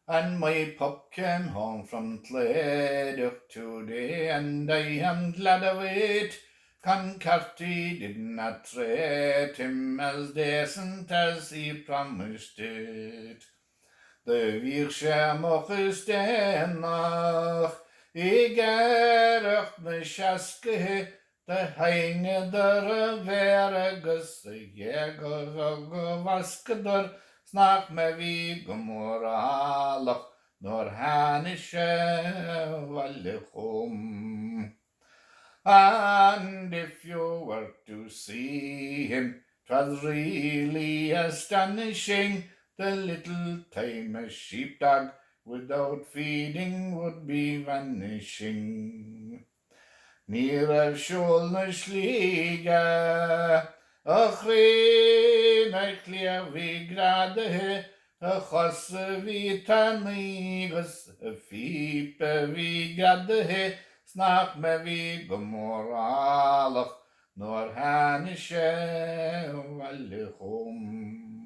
And my pup came home from Claodach today, and I am glad of it. Carty did not treat him as decent as he promised it. The Vír is denach, I gerach na siascaithe, the haine dar a ver agus a dhéagar go vascadar, snach me bhí go mórálach, nor hána sé bhaile chum. And if you were to see him, 'twas really astonishing, the little tame sheepdog without feeding would be vanishing. Níor a siúl na slíge, a chrí na cléamhí gradathe, a chosa bhí tanígus, a fípe bhí gradathe, snach me bhí go mórálach, nor hána sé bhaile chum.